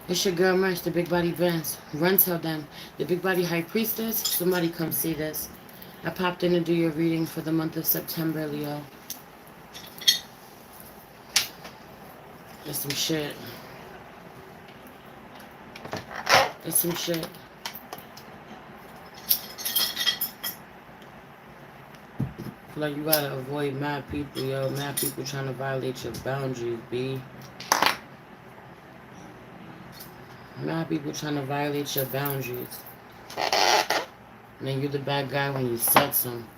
It's your girl Merch, the Big Body Vance. Run tell them. The Big Body High Priestess. Somebody come see this. I popped in to do your reading for the month of September, Leo. There's some shit. There's some shit. Like, you gotta avoid mad people, yo. Mad people trying to violate your boundaries, B. Mad people trying to violate your boundaries. And then you're the bad guy when you set some.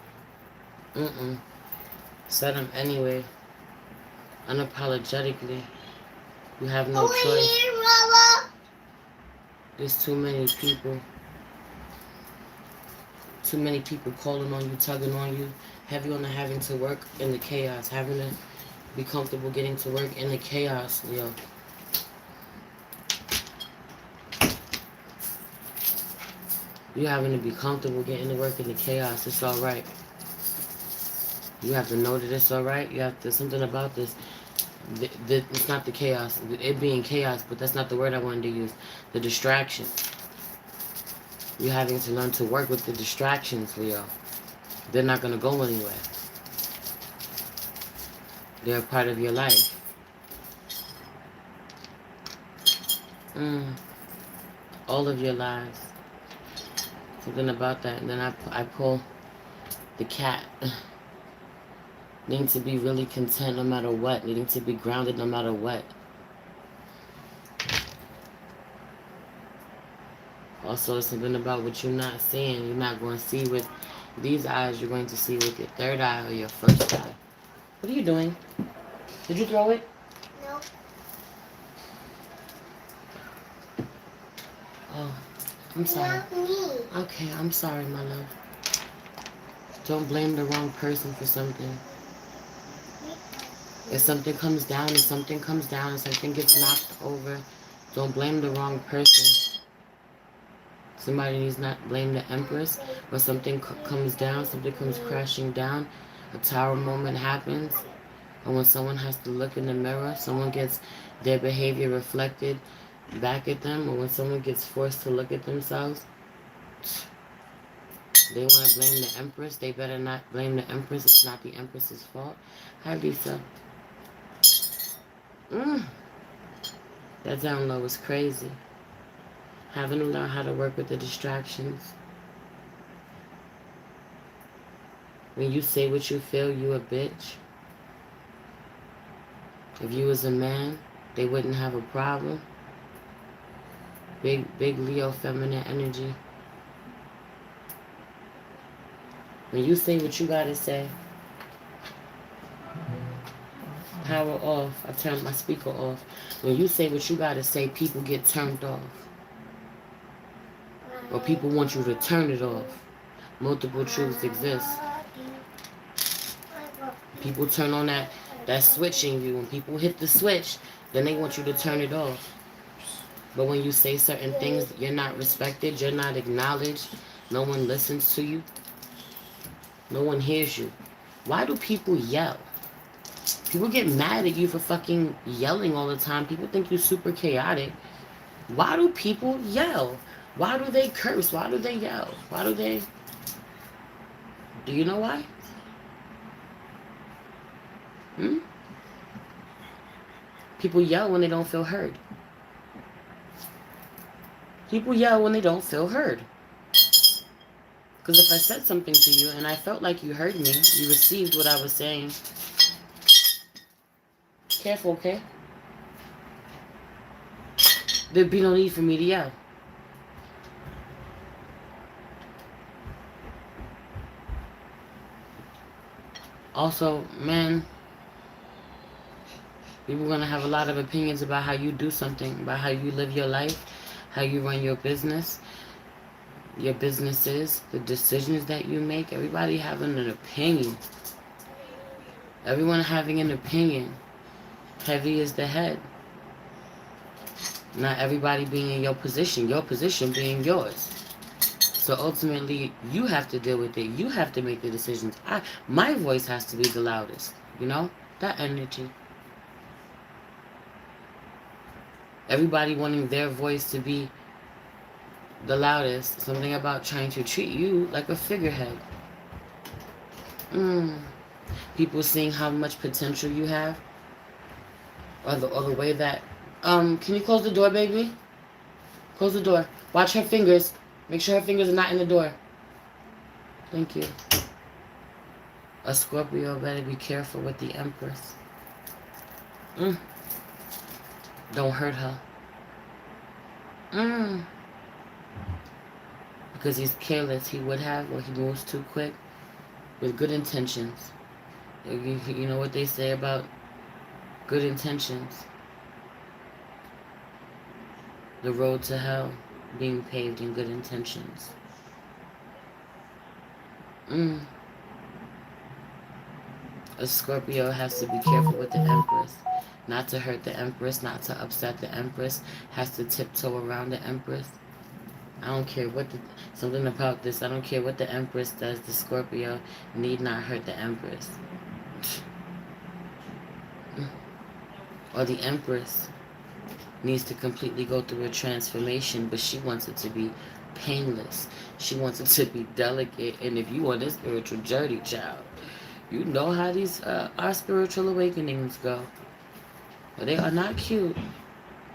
Set them anyway. Unapologetically. You have no choice. There's too many people. Too many people calling on you, tugging on you. Heavy on the having to work in the chaos. Having to be comfortable getting to work in the chaos, Leo. You having to be comfortable getting to work in the chaos. It's alright. You have to know that it's alright. You have to, something about this. It's not the chaos. It being chaos, but that's not the word I wanted to use. The distraction. You're having to learn to work with the distractions, Leo. They're not going to go anywhere. They're a part of your life. All of your lives. Something about that. And then I pull the cat. Needing to be really content no matter what. Needing to be grounded no matter what. Also, something about what you're not seeing. You're not going to see with these eyes. You're going to see with your third eye or your first eye. What are you doing? Did you throw it? No. Oh, I'm sorry. Not me. Okay, I'm sorry, my love. Don't blame the wrong person for something. If something comes down and something comes down and something gets knocked over, don't blame the wrong person. Somebody needs not blame the Empress. When something comes down, something comes crashing down, a tower moment happens. And when someone has to look in the mirror, someone gets their behavior reflected back at them, or when someone gets forced to look at themselves, they want to blame the Empress. They better not blame the Empress. It's not the Empress's fault. Hi, Lisa. That down low is crazy. Having to learn how to work with the distractions. When you say what you feel, you a bitch. If you was a man, they wouldn't have a problem. Big Leo feminine energy. When you say what you gotta say, power off. I turned my speaker off. When you say what you gotta say, people get turned off. Or people want you to turn it off. Multiple truths exist. People turn on that switch in you. When people hit the switch, then they want you to turn it off. But when you say certain things, you're not respected, you're not acknowledged, no one listens to you, no one hears you. Why do people yell? People get mad at you for fucking yelling all the time. People think you're super chaotic. Why do people yell? Why do they curse? Why do they yell? Why do they... Do you know why? People yell when they don't feel heard. People yell when they don't feel heard. Because if I said something to you and I felt like you heard me, you received what I was saying. Careful, okay? There'd be no need for me to yell. Also, man, people are going to have a lot of opinions about how you do something, about how you live your life, how you run your business, your businesses, the decisions that you make. Everybody having an opinion. Everyone having an opinion. Heavy is the head. Not everybody being in your position being yours. So ultimately, you have to deal with it. You have to make the decisions. My voice has to be the loudest. You know? That energy. Everybody wanting their voice to be the loudest. Something about trying to treat you like a figurehead. Mm. People seeing how much potential you have, or the way that. Can you close the door, baby? Close the door. Watch her fingers. Make sure her fingers are not in the door. Thank you. A Scorpio better be careful with the Empress. Mm. Don't hurt her. Mm. Because he's careless. He would have, or he moves too quick with good intentions. You know what they say about good intentions? The road to hell being paved in good intentions. Mm. A Scorpio has to be careful with the Empress. Not to hurt the Empress, not to upset the Empress. Has to tiptoe around the Empress. I don't care what something about this. I don't care what the Empress does. The Scorpio need not hurt the Empress. Or the Empress needs to completely go through a transformation, but she wants it to be painless. She wants it to be delicate. And if you on this spiritual journey, child, you know how these our spiritual awakenings go. But they are not cute.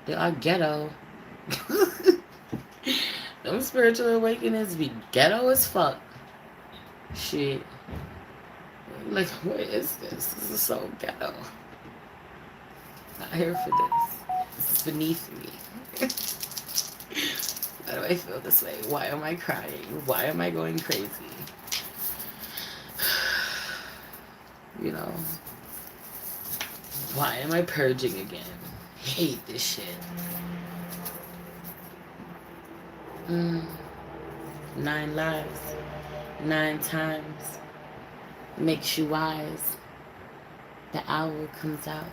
They are ghetto. Them spiritual awakenings be ghetto as fuck. Shit. Like, what is this? This is so ghetto. Not here for this. This is beneath me. Why do I feel this way? Why am I crying? Why am I going crazy? You know? Why am I purging again? Hate this shit. 9 lives. 9 times. Makes you wise. The owl comes out.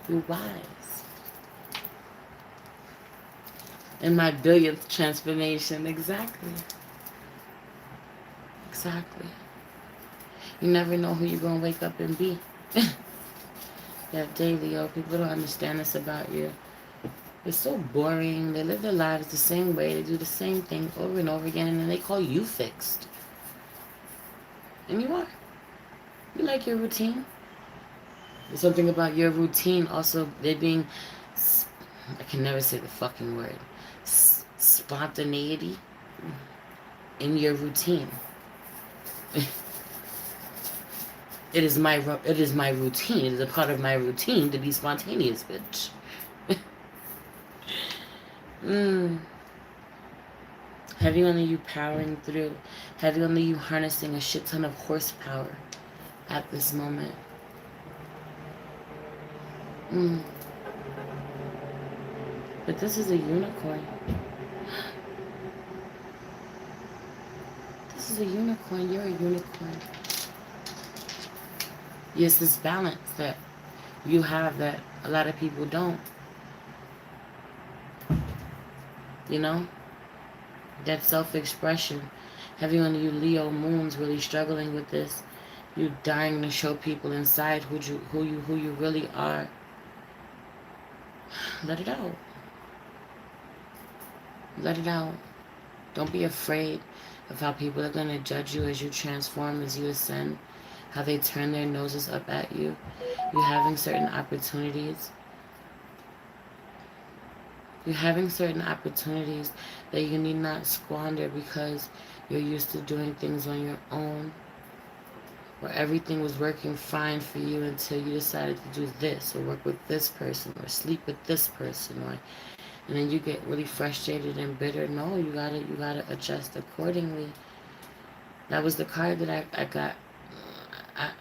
You're wise. In my 1000th transformation. Exactly. Exactly. You never know who you're going to wake up and be. Yeah, daily, yo. People don't understand this about you. It's so boring. They live their lives the same way. They do the same thing over and over again. And then they call you fixed. And you are. You like your routine. There's something about your routine also. They being... I can never say the fucking word. Spontaneity in your routine. It is my routine. It is a part of my routine to be spontaneous, bitch. Heavy on you powering through. Heavy on you harnessing a shit ton of horsepower at this moment. But this is a unicorn. This is a unicorn. You're a unicorn. Yes, this balance that you have that a lot of people don't. You know? That self-expression. Heavy on you Leo moons really struggling with this. You dying to show people inside who you really are. Let it out. Let it out. Don't be afraid of how people are going to judge you as you transform, as you ascend. How they turn their noses up at you. You're having certain opportunities. You're having certain opportunities that you need not squander because you're used to doing things on your own. Where everything was working fine for you until you decided to do this, or work with this person, or sleep with this person, and then you get really frustrated and bitter. No, you gotta adjust accordingly. That was the card that I got.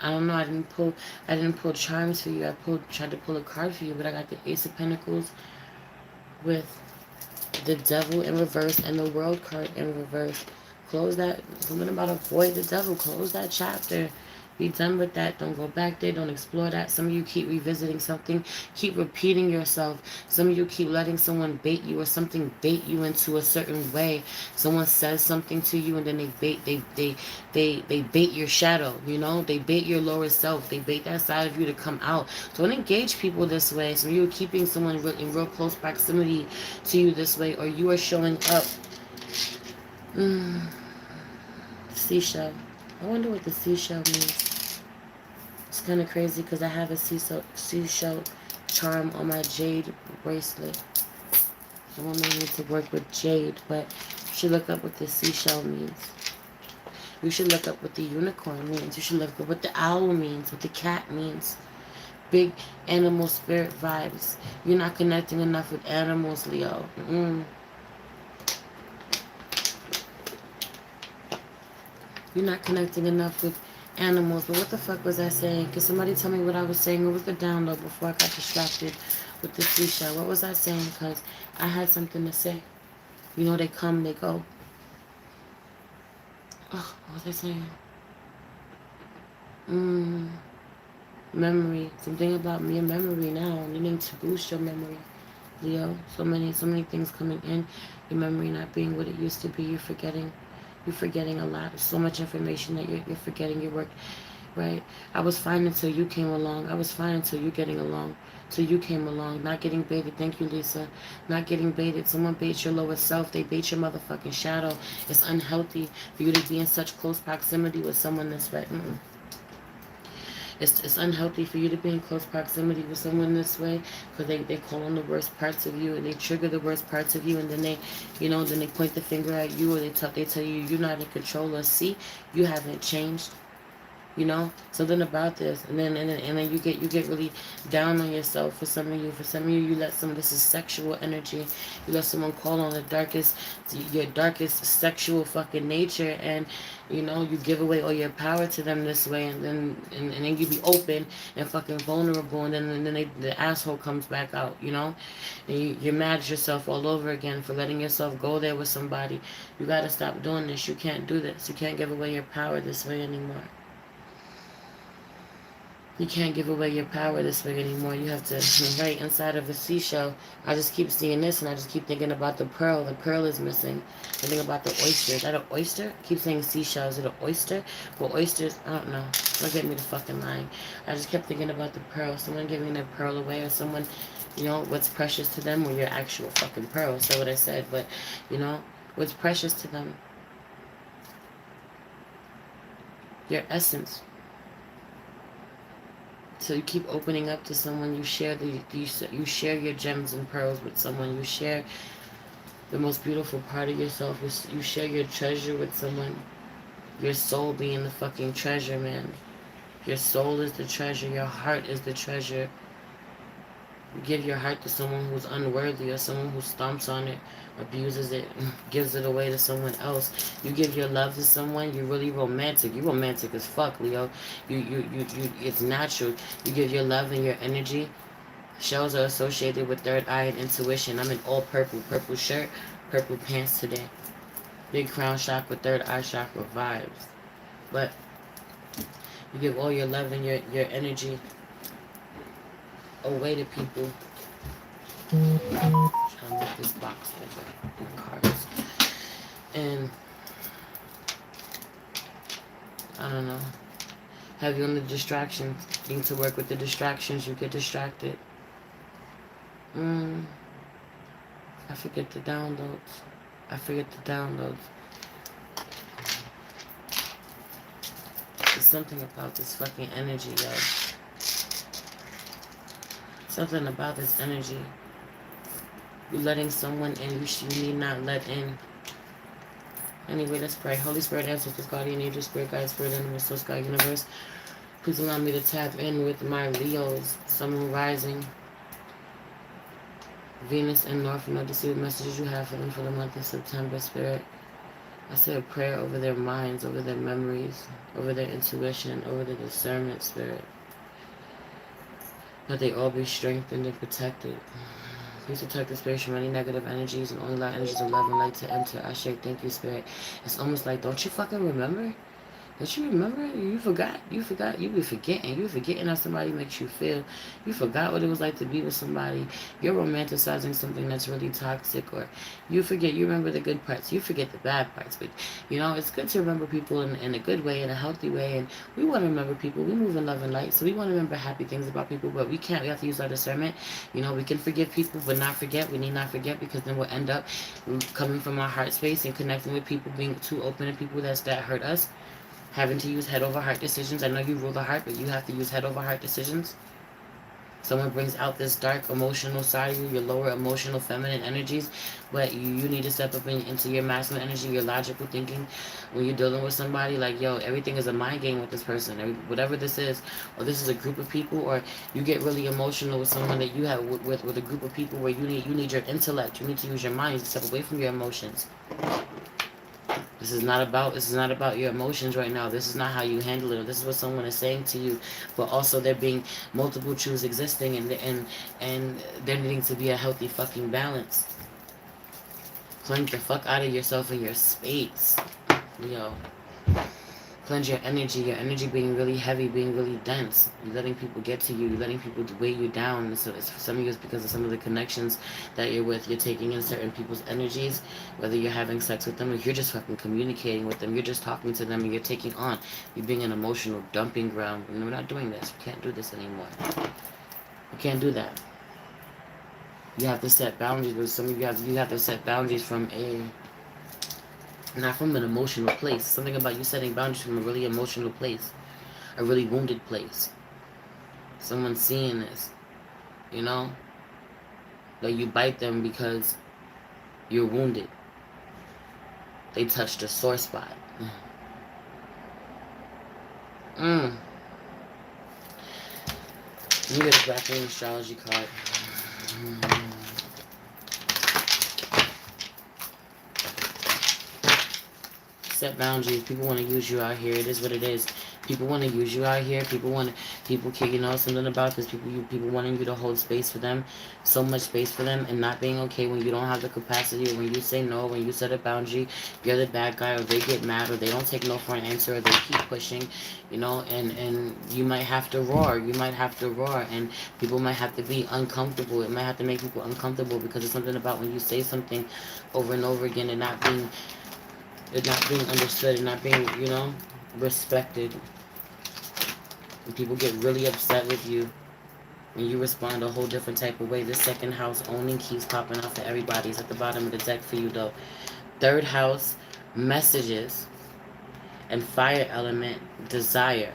I don't know. I didn't pull charms for you. Tried to pull a card for you, but I got the Ace of Pentacles with the Devil in reverse and the World card in reverse. Close that. Something about avoid the devil. Close that chapter. Be done with that. Don't go back there. Don't explore that. Some of you keep revisiting something. Keep repeating yourself. Some of you keep letting someone bait you or something bait you into a certain way. Someone says something to you and then they bait your shadow. You know, they bait your lower self. They bait that side of you to come out. Don't engage people this way. So you're keeping someone in real close proximity to you this way, or you are showing up. Seashell. I wonder what the seashell means. It's kind of crazy because I have a seashell charm on my jade bracelet. Someone may need to work with jade, but you should look up what the seashell means. You should look up what the unicorn means. You should look up what the owl means, what the cat means. Big animal spirit vibes. You're not connecting enough with animals, Leo. You're not connecting enough with animals. But what the fuck was I saying? Can somebody tell me what I was saying? It was the download before I got distracted with the seashell. What was I saying? Because I had something to say. You know, they come, they go. Oh, what was I saying? Memory. Something about your memory now. Needing to boost your memory, Leo. So many things coming in. Your memory not being what it used to be. You're forgetting. You're forgetting a lot. So much information that you're forgetting your work, right? I was fine until you came along. I was fine until you getting along. Till you came along. Not getting baited. Thank you, Lisa. Not getting baited. Someone baits your lower self. They bait your motherfucking shadow. It's unhealthy for you to be in such close proximity with someone this way. It's unhealthy for you to be in close proximity with someone this way because they call on the worst parts of you and they trigger the worst parts of you, and then they point the finger at you, or they tell you you're not in control, or see, you haven't changed. You know, something about this, and then you get really down on yourself. For some of you, you let this is sexual energy. You let someone call on your darkest sexual fucking nature, and you know you give away all your power to them this way, and then you be open and fucking vulnerable, and then the asshole comes back out. You know, and you're mad at yourself all over again for letting yourself go there with somebody. You gotta stop doing this. You can't do this. You can't give away your power this way anymore. You can't give away your power this way anymore. You have to, right inside of a seashell. I just keep seeing this, and I just keep thinking about the pearl. The pearl is missing. I think about the oyster. Is that an oyster? I keep saying seashell. Is it an oyster? Well, oysters, I don't know. Don't get me the fucking line. I just kept thinking about the pearl. Someone giving their pearl away, or someone, you know, what's precious to them, or your actual fucking pearl. That's what I said. But, you know, what's precious to them? Your essence. So you keep opening up to someone. You share you share your gems and pearls with someone. You share the most beautiful part of yourself. You share your treasure with someone. Your soul being the fucking treasure, man. Your soul is the treasure. Your heart is the treasure. You give your heart to someone who's unworthy, or someone who stomps on it, abuses it, gives it away to someone else. You give your love to someone, you're really romantic. You're romantic as fuck, Leo. You it's natural. You give your love and your energy. Shells are associated with third eye and intuition. I'm in all purple. Purple shirt, purple pants today. Big crown chakra, third eye chakra vibes. But you give all your love and your energy away to people. Trying to make this box bigger. Cards. And I don't know. Have you on the distractions? Need to work with the distractions. You get distracted. I forget the downloads. There's something about this fucking energy, yo. Something about this energy. You letting someone in you need not let in. Anyway, let's pray. Holy Spirit, ancestors, guardian angel, spirit guide, spirit animal, source, God, universe. Please allow me to tap in with my Leos, Sun, Moon, Rising, Venus, and North Node to see what messages you have for them for the month of September, Spirit. I say a prayer over their minds, over their memories, over their intuition, over their discernment, Spirit. That they all be strengthened and protected. Please protect the spirit from any negative energies and only allow energies of love and light to enter. I shake, thank you, Spirit. It's almost like, don't you fucking remember? But you remember? You forgot. You forgot. You be forgetting. You forgetting how somebody makes you feel. You forgot what it was like to be with somebody. You're romanticizing something that's really toxic, or you forget. You remember the good parts. You forget the bad parts. But it's good to remember people in a good way, in a healthy way. And we want to remember people. We move in love and light, so we want to remember happy things about people. But we can't. We have to use our discernment. We can forgive people, but not forget. We need not forget, because then we'll end up coming from our heart space and connecting with people, being too open to people that hurt us, having to use head over heart decisions. I know you rule the heart, but you have to use head over heart decisions. Someone brings out this dark emotional side of you, your lower emotional feminine energies, but you need to step up into your masculine energy, your logical thinking. When you're dealing with somebody, like, yo, everything is a mind game with this person, whatever this is, or this is a group of people, or you get really emotional with someone that you have with a group of people where you need your intellect, you need to use your mind, you step away from your emotions. This is not about your emotions right now. This is not how you handle it. This is what someone is saying to you, but also there being multiple truths existing, and there needing to be a healthy fucking balance. Cleanse the fuck out of yourself and your space, yo. Cleanse your energy being really heavy, being really dense. You're letting people get to you. You're letting people weigh you down. So for some of you, it's because of some of the connections that you're with. You're taking in certain people's energies, whether you're having sex with them or you're just fucking communicating with them. You're just talking to them and you're taking on. You're being an emotional dumping ground. And we're not doing this. We can't do this anymore. We can't do that. You have to set boundaries. But some of you have to set boundaries not from an emotional place. Something about you setting boundaries from a really emotional place, a really wounded place. Someone seeing this, you know, that you bite them because you're wounded. They touched a sore spot. Let me get a background astrology card. Set boundaries. People want to use you out here. It is what it is. People want to use you out here. People can, something about this. People wanting you to hold space for them, so much space for them, and not being okay when you don't have the capacity, or when you say no, when you set a boundary, you're the bad guy, or they get mad, or they don't take no for an answer, or they keep pushing, and you might have to roar. You might have to roar, and people might have to be uncomfortable. It might have to make people uncomfortable, because it's something about when you say something over and over again and not being understood and not being, respected. And people get really upset with you and you respond a whole different type of way. This second house owning keeps popping out for everybody. It's at the bottom of the deck for you, though. Third house, messages. And fire element, desire.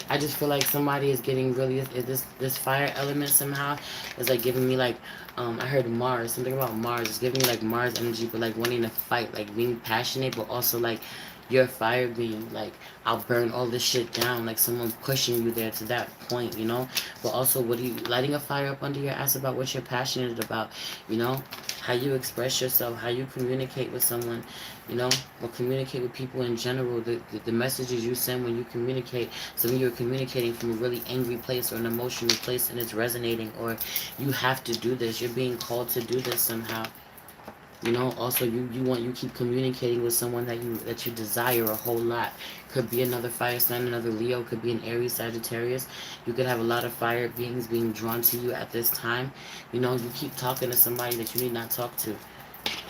I just feel like somebody is getting really, this fire element somehow is like giving me like, I heard Mars, something about Mars. It's giving me like Mars energy, but like wanting to fight, like being passionate, but also like your fire being like, I'll burn all this shit down, like someone pushing you there to that point, But also, what are you lighting a fire up under your ass about what you're passionate about, How you express yourself, how you communicate with someone, or communicate with people in general. The messages you send when you communicate. Some of you are communicating from a really angry place or an emotional place, and it's resonating, or you have to do this. You're being called to do this somehow. Also you keep communicating with someone that you desire a whole lot. Could be another fire sign, another Leo, could be an Aries, Sagittarius. You could have a lot of fire beings being drawn to you at this time. You keep talking to somebody that you need not talk to.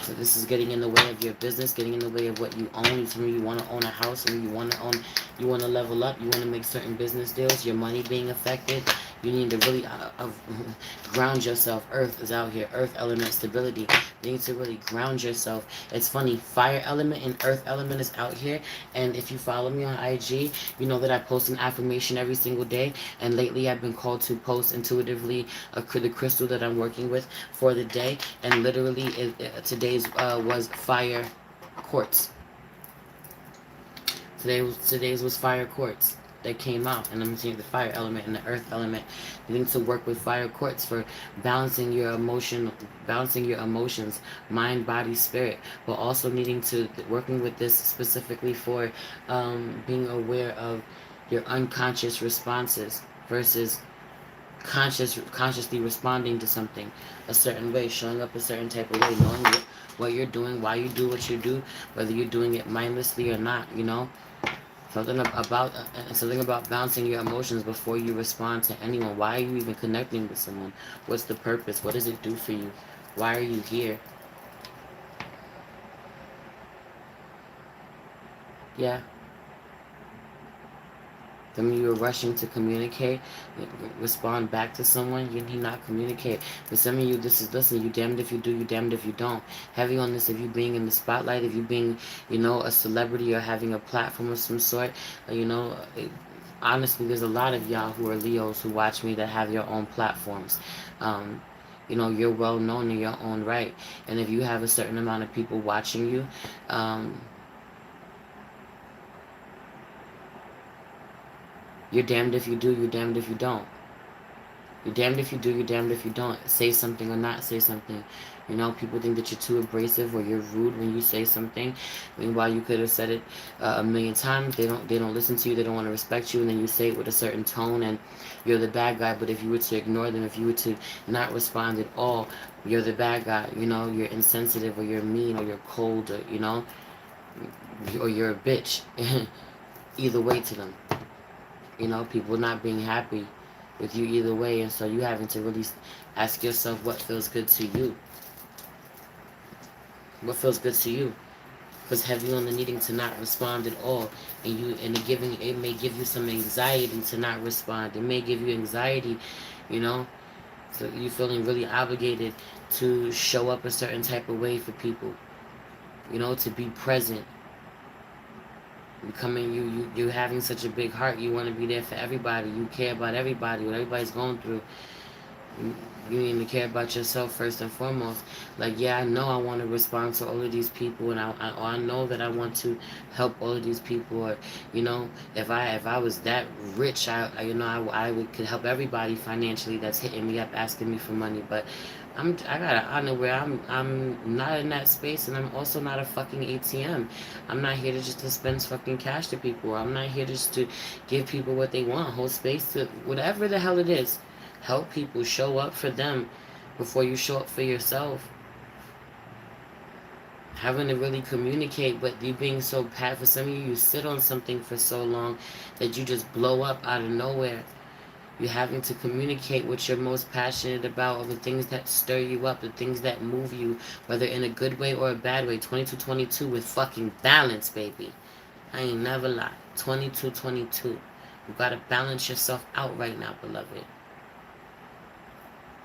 So this is getting in the way of your business, getting in the way of what you own. Some of you want to own a house, some of you want to level up, you want to make certain business deals, your money being affected. You need to really ground yourself. Earth is out here. Earth element stability. You need to really ground yourself. It's funny. Fire element and earth element is out here. And if you follow me on IG, you know that I post an affirmation every single day. And lately I've been called to post intuitively the crystal that I'm working with for the day. And literally today's was fire quartz. Today's was fire quartz that came out, and I'm seeing the fire element and the earth element. You need to work with fire quartz for balancing your emotions, mind, body, spirit, but also needing to working with this specifically for being aware of your unconscious responses versus consciously responding to something a certain way, showing up a certain type of way, what you're doing, why you do what you do, whether you're doing it mindlessly or not, you know? Something about balancing your emotions before you respond to anyone. Why are you even connecting with someone? What's the purpose? What does it do for you? Why are you here? Yeah. Some of you are rushing to communicate, respond back to someone, you need not communicate. For some of you, this is, listen, you damned if you do, you damned if you don't. Heavy on this, if you being in the spotlight, if you being, you know, a celebrity or having a platform of some sort, you know, honestly, there's a lot of y'all who are Leos who watch me that have your own platforms. Um, you know, you're well known in your own right. And if you have a certain amount of people watching you, you're damned if you do, you're damned if you don't. You're damned if you do, you're damned if you don't. Say something or not say something. You know, people think that you're too abrasive or you're rude when you say something. Meanwhile, you could have said it a million times. They don't listen to you. They don't want to respect you, and then you say it with a certain tone, and you're the bad guy. But if you were to ignore them, if you were to not respond at all, you're the bad guy. You know, you're insensitive or you're mean or you're cold or or you're a bitch. Either way to them. You know, people not being happy with you either way, and so you having to really ask yourself what feels good to you. What feels good to you? Because heavy on the needing to not respond at all, it may give you some anxiety to not respond. It may give you anxiety, you know. So you feeling really obligated to show up a certain type of way for people, you know, to be present. Becoming you having such a big heart, you want to be there for everybody. You care about everybody, what everybody's going through. You need to care about yourself first and foremost. Like, yeah, I know I want to respond to all of these people, and I know that I want to help all of these people. Or, you know, if I was that rich, I would could help everybody financially that's hitting me up asking me for money. But I gotta honor where I'm not in that space, and I'm also not a fucking ATM. I'm not here to just dispense fucking cash to people. I'm not here just to give people what they want. Hold space to whatever the hell it is. Help people, show up for them before you show up for yourself. Having to really communicate, but you being so pat. For some of you, you sit on something for so long that you just blow up out of nowhere. You're having to communicate what you're most passionate about, or the things that stir you up, the things that move you, whether in a good way or a bad way. 2222 with fucking balance, baby. I ain't never lied. 2222. You gotta balance yourself out right now, beloved.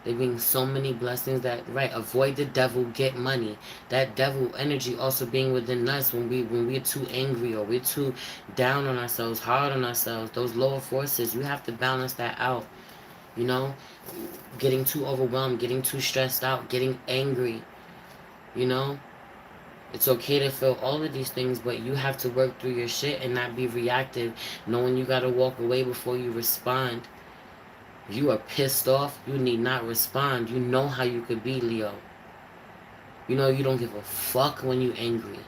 There being so many blessings that, right, avoid the devil, get money. That devil energy also being within us when we're too angry or we're too down on ourselves, hard on ourselves. Those lower forces, you have to balance that out. You know, getting too overwhelmed, getting too stressed out, getting angry. You know, it's okay to feel all of these things, but you have to work through your shit and not be reactive, knowing you gotta walk away before you respond. You are pissed off, you need not respond. You know how you could be, Leo. You know you don't give a fuck when you angry.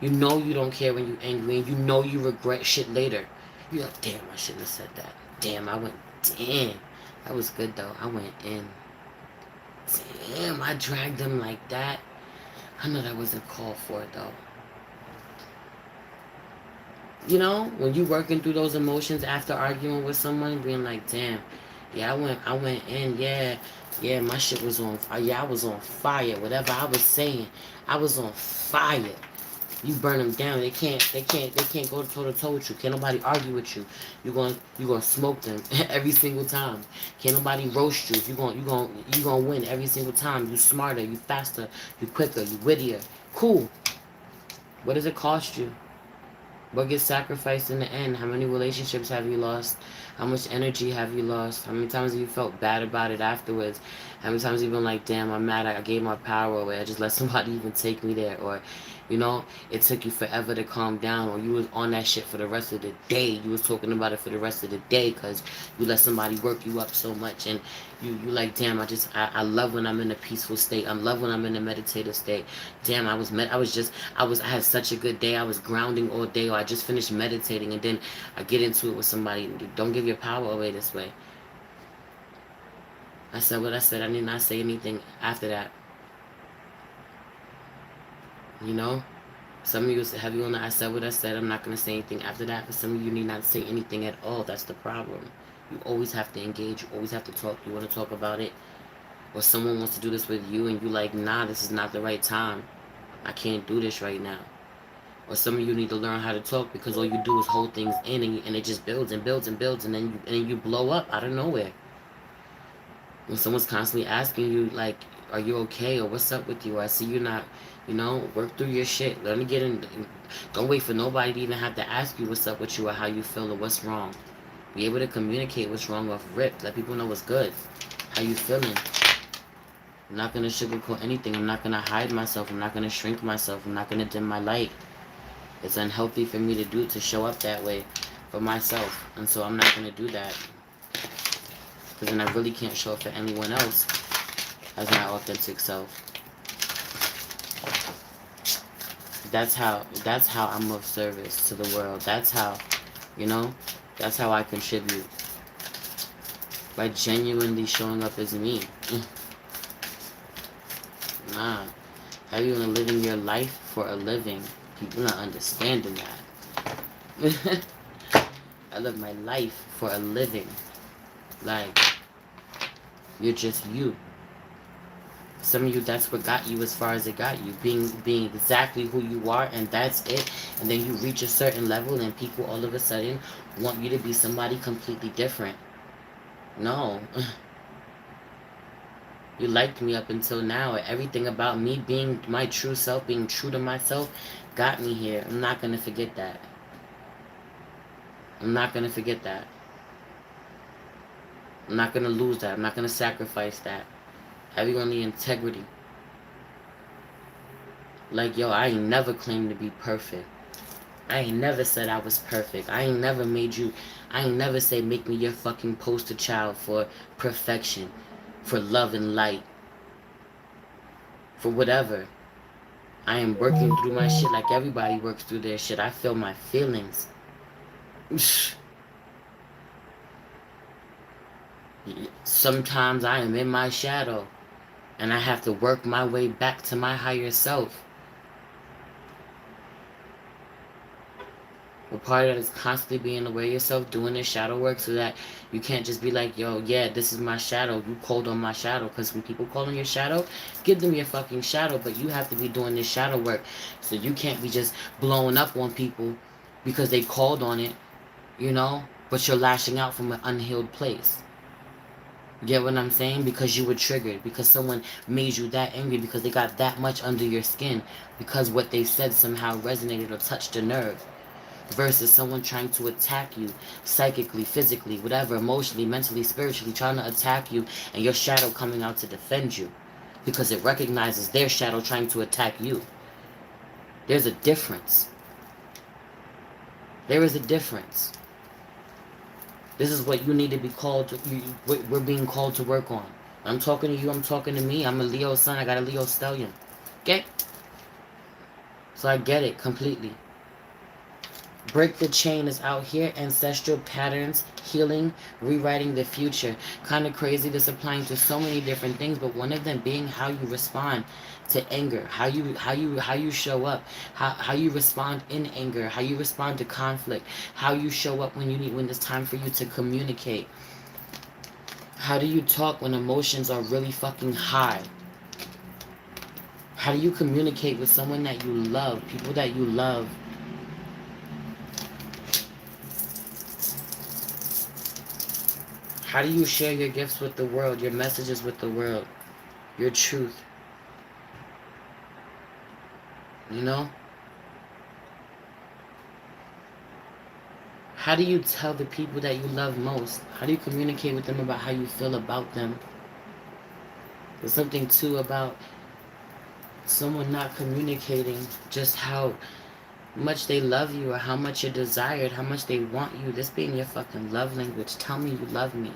You know you don't care when you angry, and you know you regret shit later. You're like, damn, I shouldn't have said that. Damn. That was good though. I went in. Damn, I dragged them like that. I know that wasn't called for it though. You know, when you working through those emotions after arguing with someone, being like, damn, yeah, I went in, yeah, my shit was on fire. Yeah, I was on fire. Whatever I was saying, I was on fire. You burn them down. They can't go toe to toe with you. Can't nobody argue with you. You gonna smoke them every single time. Can't nobody roast you. You gonna win every single time. You smarter, you faster, you quicker, you wittier. Cool. What does it cost you? What gets sacrificed in the end? How many relationships have you lost? How much energy have you lost? How many times have you felt bad about it afterwards? How many times have you been like, damn, I'm mad, I gave my power away. I just let somebody even take me there. Or, you know, it took you forever to calm down. Or you was on that shit for the rest of the day. You was talking about it for the rest of the day because you let somebody work you up so much. And you like, damn, I love when I'm in a peaceful state. I love when I'm in a meditative state. Damn, I had such a good day. I was grounding all day, or I just finished meditating, and then I get into it with somebody. Don't give your power away this way. I said what I said. I did not say anything after that. You know? Some of you is heavy on the I said what I said. I'm not going to say anything after that. But some of you need not say anything at all. That's the problem. You always have to engage. You always have to talk. You want to talk about it. Or someone wants to do this with you and you like, nah, this is not the right time. I can't do this right now. Or some of you need to learn how to talk because all you do is hold things in and it just builds and builds and builds and then you blow up out of nowhere. When someone's constantly asking you, like, are you okay? Or what's up with you? Or I see you not, work through your shit. Let me get in. Don't wait for nobody to even have to ask you what's up with you or how you feel or what's wrong. Be able to communicate what's wrong off rip. Let people know what's good. How you feeling. I'm not going to sugarcoat anything. I'm not going to hide myself. I'm not going to shrink myself. I'm not going to dim my light. It's unhealthy for me to show up that way for myself. And so I'm not going to do that. Because then I really can't show up for anyone else as my authentic self. That's how I'm of service to the world. That's how, that's how I contribute. By genuinely showing up as me. Nah. How you gonna living your life for a living? People not understanding that. I live my life for a living. Like, you're just you. Some of you, that's what got you as far as it got you. Being exactly who you are, and that's it. And then you reach a certain level, and people all of a sudden want you to be somebody completely different. No. You liked me up until now. Everything about me being my true self, being true to myself, got me here. I'm not going to forget that. I'm not going to forget that. I'm not going to lose that. I'm not going to sacrifice that. Having on the integrity. Like, yo, I ain't never claimed to be perfect. I ain't never said I was perfect. I ain't never say make me your fucking poster child for perfection, for love and light, for whatever. I am working through my shit like everybody works through their shit. I feel my feelings. Sometimes I am in my shadow and I have to work my way back to my higher self. But part of that is constantly being aware of yourself, doing this shadow work so that you can't just be like, yo, yeah, this is my shadow. You called on my shadow. Because when people call on your shadow, give them your fucking shadow. But you have to be doing this shadow work. So you can't be just blowing up on people because they called on it, but you're lashing out from an unhealed place. Get what I'm saying? Because you were triggered. Because someone made you that angry. Because they got that much under your skin. Because what they said somehow resonated or touched a nerve. Versus someone trying to attack you psychically, physically, whatever, emotionally, mentally, spiritually, trying to attack you, and your shadow coming out to defend you because it recognizes their shadow trying to attack you. There's a difference. There is a difference. This is what you need to be called to. We're being called to work on. I'm talking to you. I'm talking to me. I'm a Leo sun. I got a Leo stallion. Okay? So I get it completely. Break the chain is out here. Ancestral patterns, healing, rewriting the future. Kind of crazy. This applying to so many different things, but one of them being how you respond to anger, how you show up, how you respond in anger, how you respond to conflict, how you show up when it's time for you to communicate. How do you talk when emotions are really fucking high? How do you communicate with someone that you love, people that you love? How do you share your gifts with the world, your messages with the world, your truth? How do you tell the people that you love most? How do you communicate with them about how you feel about them? There's something too about someone not communicating just how much they love you or how much you're desired, how much they want you. This being your fucking love language. Tell me you love me.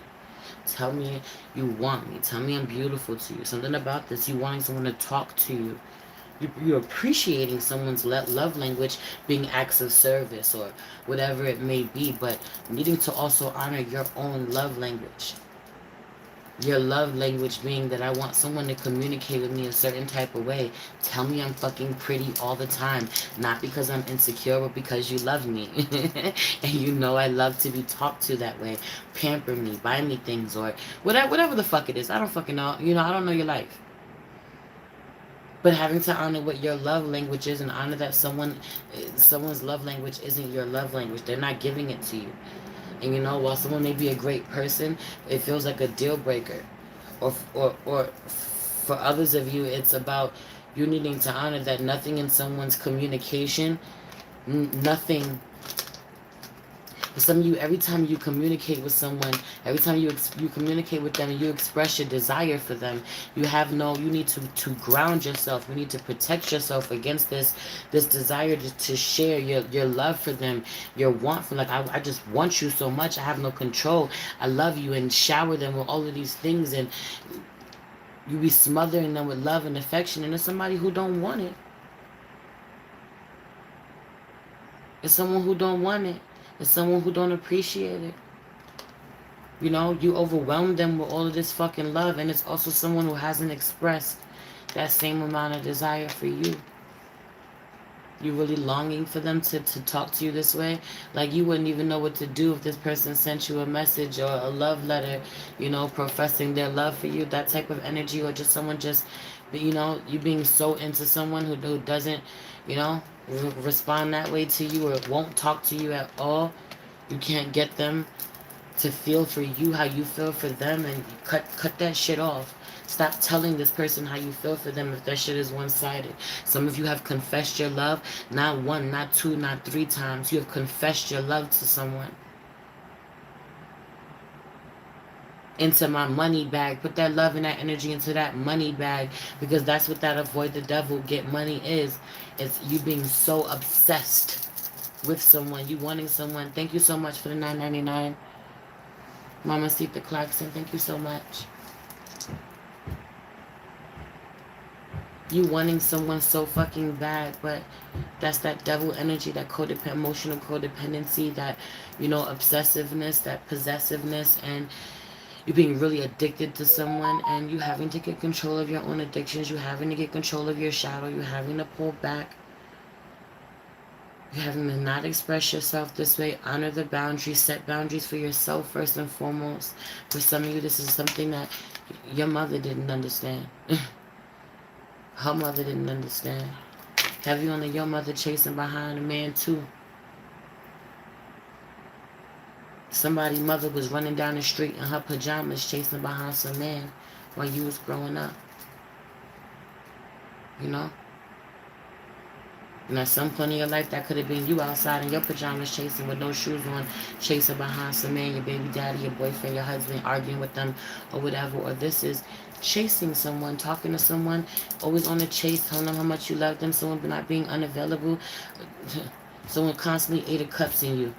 Tell me you want me. Tell me I'm beautiful to you. Something about this. You wanting someone to talk to you. You're appreciating someone's love language being acts of service or whatever it may be, but needing to also honor your own love language. Your love language being that I want someone to communicate with me a certain type of way. Tell me I'm fucking pretty all the time. Not because I'm insecure, but because you love me. And you know I love to be talked to that way. Pamper me, buy me things, or whatever the fuck it is. I don't fucking know. I don't know your life. But having to honor what your love language is and honor that someone's love language isn't your love language. They're not giving it to you. And while someone may be a great person, it feels like a deal breaker. Or for others of you, it's about you needing to honor that nothing in someone's communication, nothing. For some of you, every time you communicate with someone, every time you communicate with them and you express your desire for them, you need to ground yourself. You need to protect yourself against this desire to share your love for them, your want for, like, I just want you so much. I have no control. I love you, and shower them with all of these things, and you be smothering them with love and affection, and it's somebody who don't want it. It's someone who don't want it. It's someone who don't appreciate it. You overwhelm them with all of this fucking love, and it's also someone who hasn't expressed that same amount of desire for you. You really longing for them to talk to you this way? Like, you wouldn't even know what to do if this person sent you a message or a love letter, professing their love for you, that type of energy, or just someone you being so into someone who doesn't, respond that way to you, or won't talk to you at all. You can't get them to feel for you how you feel for them, and cut that shit off. Stop telling this person how you feel for them if that shit is one-sided. Some of you have confessed your love, not one, not two, not three times. You have confessed your love to someone. Into my money bag. Put that love and that energy into that money bag, because that's what that avoid the devil, get money is. It's you being so obsessed with someone, you wanting someone. Thank you so much for the $9.99. Mama Sita Clarkson, thank you so much. You wanting someone so fucking bad, but that's that devil energy, that emotional codependency, that, obsessiveness, that possessiveness, and you being really addicted to someone, and you having to get control of your own addictions, you having to get control of your shadow, you having to pull back. You having to not express yourself this way. Honor the boundaries. Set boundaries for yourself first and foremost. For some of you, this is something that your mother didn't understand. Her mother didn't understand. Have you only your mother chasing behind a man too? Somebody's mother was running down the street in her pajamas chasing behind some man while you was growing up. And at some point in your life, that could have been you outside in your pajamas chasing with no shoes on, chasing behind some man, your baby daddy, your boyfriend, your husband, arguing with them or whatever. Or this is chasing someone, talking to someone, always on the chase, telling them how much you love them, someone not being unavailable, someone constantly 8 of cups in you,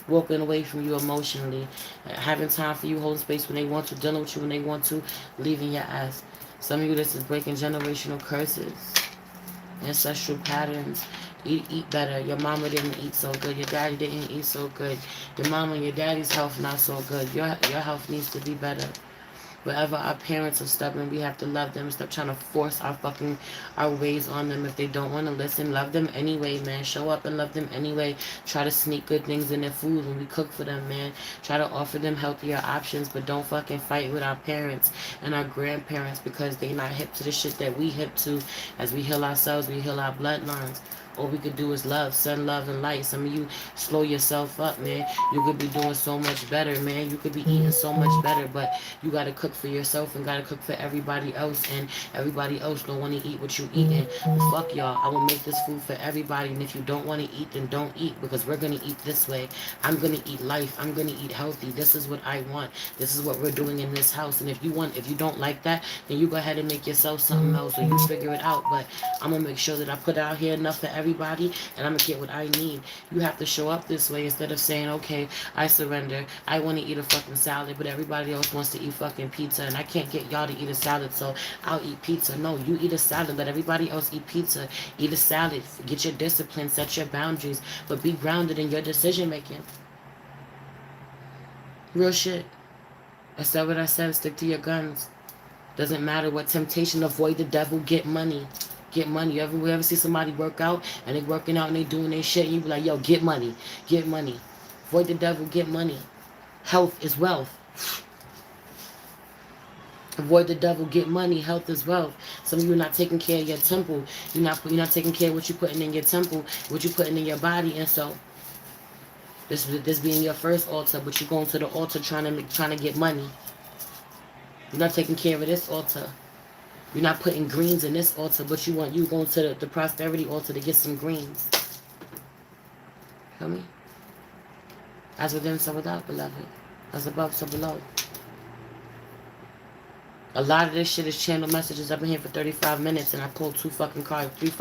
walking away from you emotionally, having time for you, holding space when they want to, dealing with you when they want to, leaving your ass. Some of you, this is breaking generational curses. Ancestral patterns. Eat better. Your mama didn't eat so good. Your daddy didn't eat so good. Your mama and your daddy's health not so good. Your health needs to be better. Wherever our parents are stubborn, we have to love them. Stop trying to force our ways on them. If they don't want to listen, love them anyway, man. Show up and love them anyway. Try to sneak good things in their food when we cook for them, man. Try to offer them healthier options, but don't fucking fight with our parents and our grandparents because they not hip to the shit that we hip to. As we heal ourselves, we heal our bloodlines. All we could do is love, send love and light. Some of you slow yourself up, man. You could be doing so much better, man. You could be eating so much better, but you got to cook for yourself and got to cook for everybody else, and everybody else don't want to eat what you eating. Fuck y'all. I will make this food for everybody, and if you don't want to eat, then don't eat, because we're going to eat this way. I'm going to eat life. I'm going to eat healthy. This is what I want. This is what we're doing in this house, and if you don't like that, then you go ahead and make yourself something else, or you figure it out, but I'm going to make sure that I put out here enough for everybody, and I'm gonna get what I need. You have to show up this way instead of saying, okay, I surrender. I want to eat a fucking salad, but everybody else wants to eat fucking pizza, and I can't get y'all to eat a salad, so I'll eat pizza. No, you eat a salad. Let everybody else eat pizza. Eat a salad. Get your discipline. Set your boundaries, but be grounded in your decision making. Real shit. I said what I said. Stick to your guns. Doesn't matter what temptation. Avoid the devil. Get money. Get money. You ever see somebody work out and they working out and they doing their shit? And you be like, yo, get money. Get money. Avoid the devil. Get money. Health is wealth. Avoid the devil, get money, health is wealth. Some of you are not taking care of your temple. You're not taking care of what you're putting in your temple, what you're putting in your body, and so this being your first altar, but you're going to the altar trying to get money. You're not taking care of this altar. You're not putting greens in this altar, but you going to the prosperity altar to get some greens. Feel me? As within, so without, beloved. As above, so below. A lot of this shit is channel messages. I've been here for 35 minutes and I pulled 3 fucking cards. 3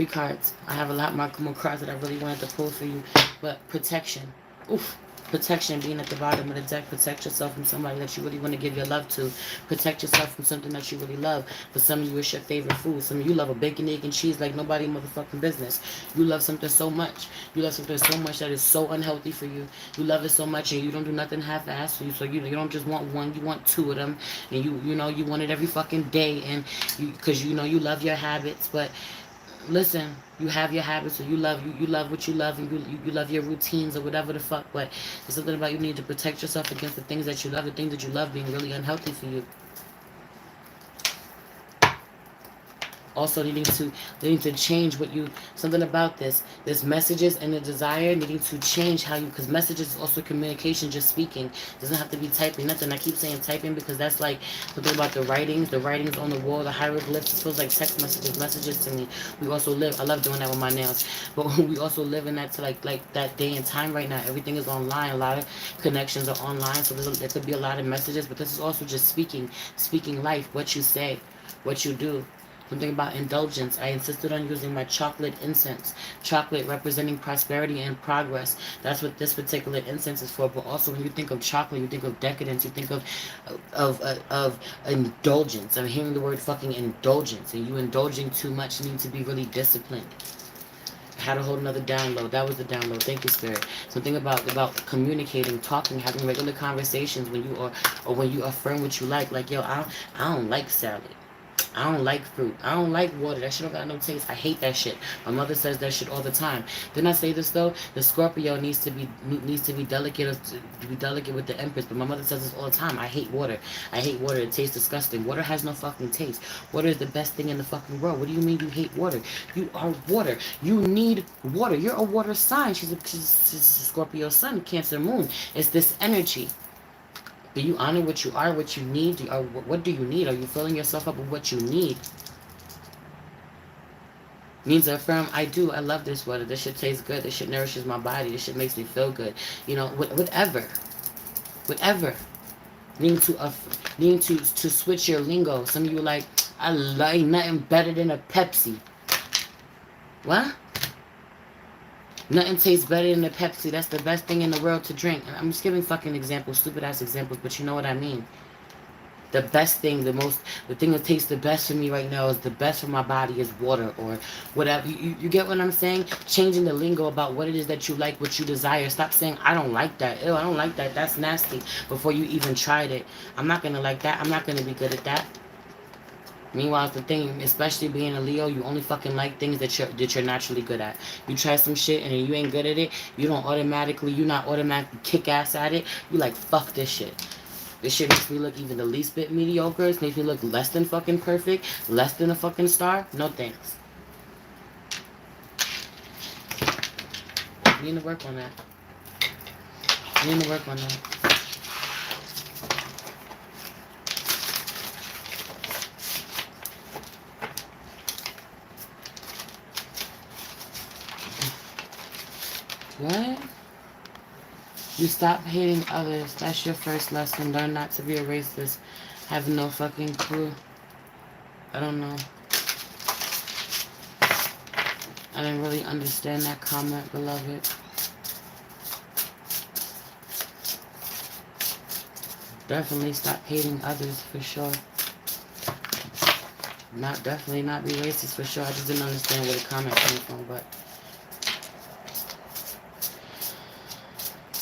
cards. I have a lot more cards that I really wanted to pull for you. But protection. Oof. Protection being at the bottom of the deck. Protect yourself from somebody that you really want to give your love to. Protect yourself from something that you really love. For some of you, it's your favorite food. Some of you love a bacon, egg, and cheese like nobody motherfucking business. You love something so much. You love something so much that is so unhealthy for you. You love it so much and you don't do nothing half-assed for you. So you don't just want one, you want 2 of them. And you want it every fucking day. And because you love your habits. But listen, you have your habits, or you love what you love, and you love your routines or whatever the fuck. But there's something about you need to protect yourself against the things that you love, the things that you love being really unhealthy for you. Also needing to change what you, something about this messages and the desire needing to change how you, because messages is also communication, just speaking. Doesn't have to be typing, nothing. I keep saying typing because that's like something about the writings on the wall, the hieroglyphs. It feels like text messages to me. We also live, I love doing that with my nails, but we also live in that to like that day and time right now. Everything is online. A lot of connections are online, so there could be a lot of messages, but this is also just speaking life, what you say, what you do. Something about indulgence. I insisted on using my chocolate incense. Chocolate representing prosperity and progress. That's what this particular incense is for. But also when you think of chocolate, you think of decadence. You think of indulgence. I'm hearing the word fucking indulgence. And you indulging too much. You need to be really disciplined. I had a whole another download. That was the download. Thank you, Spirit. Something about communicating, talking, having regular conversations when you are, or when you affirm what you like. Like, yo, I don't like salad. I don't like fruit. I don't like water. That shit don't got no taste. I hate that shit. My mother says that shit all the time. Didn't I say this though? The Scorpio needs to be delicate, with the Empress. But my mother says this all the time. I hate water. I hate water. It tastes disgusting. Water has no fucking taste. Water is the best thing in the fucking world. What do you mean you hate water? You are water. You need water. You're a water sign. She's a Scorpio sun, Cancer moon. It's this energy. Do you honor what you are, what you need? What do you need? Are you filling yourself up with what you need? Means to affirm, I do. I love this water. This shit tastes good. This shit nourishes my body. This shit makes me feel good. Whatever. Needing to switch your lingo. Some of you are like, I like nothing better than a Pepsi. What? Nothing tastes better than a Pepsi. That's the best thing in the world to drink. And I'm just giving fucking examples, stupid ass examples, but you know what I mean. The best thing, the thing that tastes the best for me right now is the best for my body is water or whatever. You get what I'm saying? Changing the lingo about what it is that you like, what you desire. Stop saying, I don't like that. Ew, I don't like that. That's nasty. Before you even tried it. I'm not going to like that. I'm not going to be good at that. Meanwhile, it's the thing, especially being a Leo, you only fucking like things that you're naturally good at. You try some shit and then you ain't good at it, you're not automatically kick ass at it. You like, fuck this shit. This shit makes me look even the least bit mediocre. It makes me look less than fucking perfect, less than a fucking star. No thanks. You need to work on that. You need to work on that. What? You stop hating others. That's your first lesson. Learn not to be a racist. Have no fucking clue. I don't know. I didn't really understand that comment, beloved. Definitely stop hating others for sure. Definitely not be racist for sure. I just didn't understand where the comment came from, but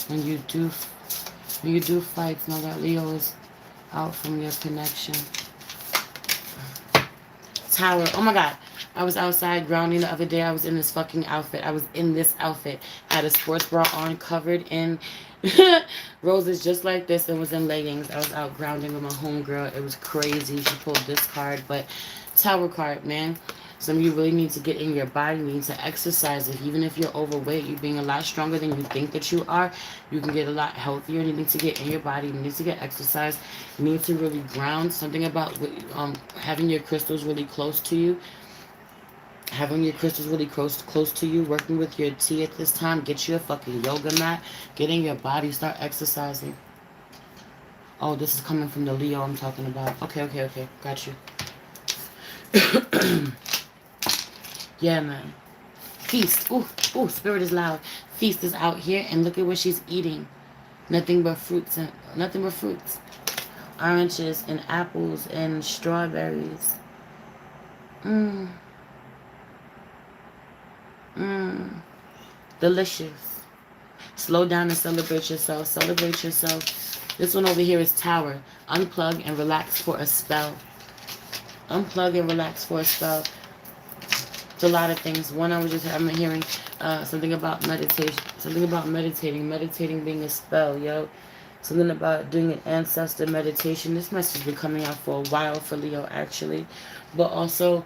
when you do When you do fights, know that Leo is out from your connection. Tower. Oh my god. I was outside grounding the other day. I was in this fucking outfit. I was in this outfit. I had a sports bra on, covered in roses just like this, and was in leggings. I was out grounding with my homegirl. It was crazy. She pulled this card, but Tower card, man. Some of you really need to get in your body. You need to exercise. Even if you're overweight, you're being a lot stronger than you think that you are. You can get a lot healthier. You need to get in your body. You need to get exercise. You need to really ground. Something about having your crystals really close to you. Having your crystals really close to you. Working with your tea at this time. Get you a fucking yoga mat. Get in your body. Start exercising. Oh, this is coming from the Leo I'm talking about. Okay. Got you. Yeah, man. Feast. Ooh, spirit is loud. Feast is out here, and look at what she's eating. Nothing but fruits. Oranges and apples and strawberries. Delicious. Slow down and celebrate yourself. Celebrate yourself. This one over here is Tower. Unplug and relax for a spell. Unplug and relax for a spell. It's a lot of things. One, I'm hearing something about meditation. Something about meditating. Meditating being a spell, yo. Something about doing an ancestor meditation. This message has been coming out for a while for Leo, actually. But also,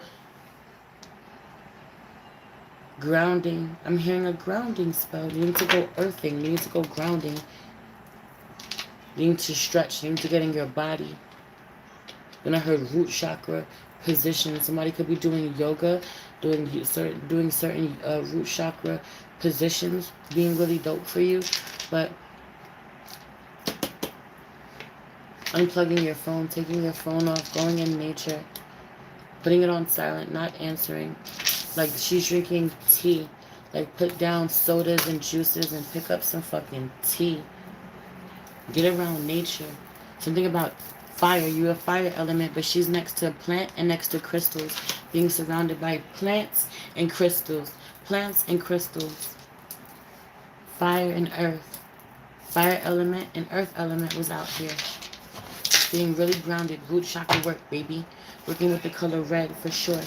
grounding. I'm hearing a grounding spell. You need to go earthing. You need to go grounding. You need to stretch. You need to get in your body. Then I heard root chakra position. Somebody could be doing yoga, doing certain root chakra positions, being really dope for you. But unplugging your phone, taking your phone off, going in nature, putting it on silent, not answering. Like she's drinking tea. Like put down sodas and juices and pick up some fucking tea. Get around nature. Something about fire. You're a fire element, but she's next to a plant and next to crystals. Being surrounded by plants and crystals. Plants and crystals. Fire and earth. Fire element and earth element was out here. Being really grounded. Root chakra work, baby. Working with the color red for sure.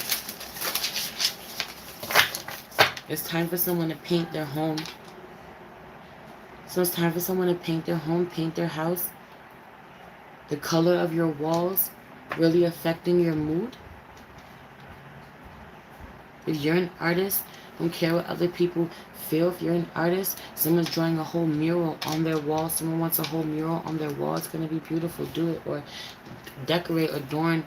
It's time for someone to paint their home. So it's time for someone to paint their home, paint their house. The color of your walls really affecting your mood. If you're an artist, don't care what other people feel. If you're an artist, someone's drawing a whole mural on their wall. Someone wants a whole mural on their wall. It's going to be beautiful. Do it. Or decorate, adorn,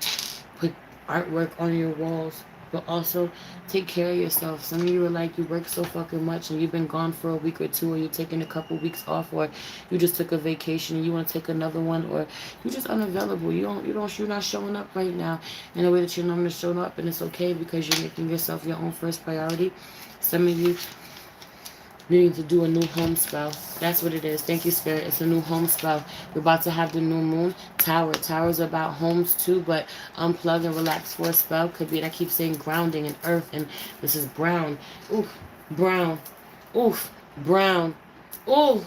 put artwork on your walls. But also, take care of yourself. Some of you are like, you work so fucking much and you've been gone for a week or two, or you're taking a couple weeks off, or you just took a vacation and you want to take another one, or you're just unavailable. You're not showing up right now in the way that you're normally showing up, and it's okay because you're making yourself your own first priority. Some of you need to do a new home spell. That's what it is. Thank you, Spirit. It's a new home spell. We're about to have the new moon. Tower. Tower's about homes too, but unplug and relax for a spell. Could be, and I keep saying grounding and earth, and this is brown. Oof, brown. Oof, brown. Ooh.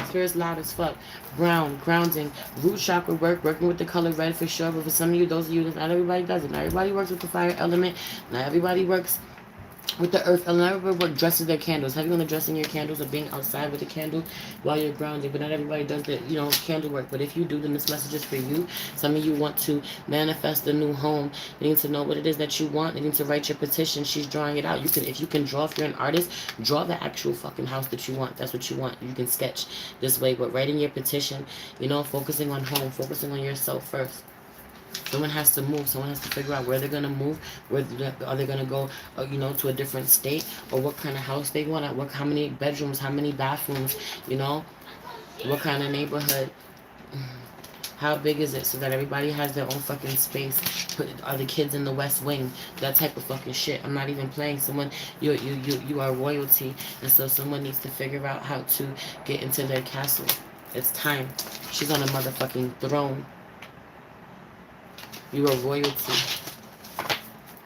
Spirit's loud as fuck. Brown, grounding, root chakra work, working with the color red for sure. But for some of you, those of you, not everybody does it. Not everybody works with the fire element. Not everybody works with the earth element. Everybody dresses their candles. Have you on addressing your candles or being outside with a candle while you're grounded? But not everybody does the, candle work. But if you do, then this message is for you. Some of you want to manifest a new home. You need to know what it is that you want. You need to write your petition. She's drawing it out. If you can draw, if you're an artist, draw the actual fucking house that you want. That's what you want. You can sketch this way. But writing your petition, focusing on home, focusing on yourself first. Someone has to move. Someone has to figure out where they're going to move. Where are they going to go, to a different state? Or what kind of house they want. How many bedrooms, how many bathrooms, what kind of neighborhood. How big is it so that everybody has their own fucking space? Are the kids in the West Wing? That type of fucking shit. I'm not even playing. Someone, you are royalty. And so someone needs to figure out how to get into their castle. It's time. She's on a motherfucking throne. You are royalty.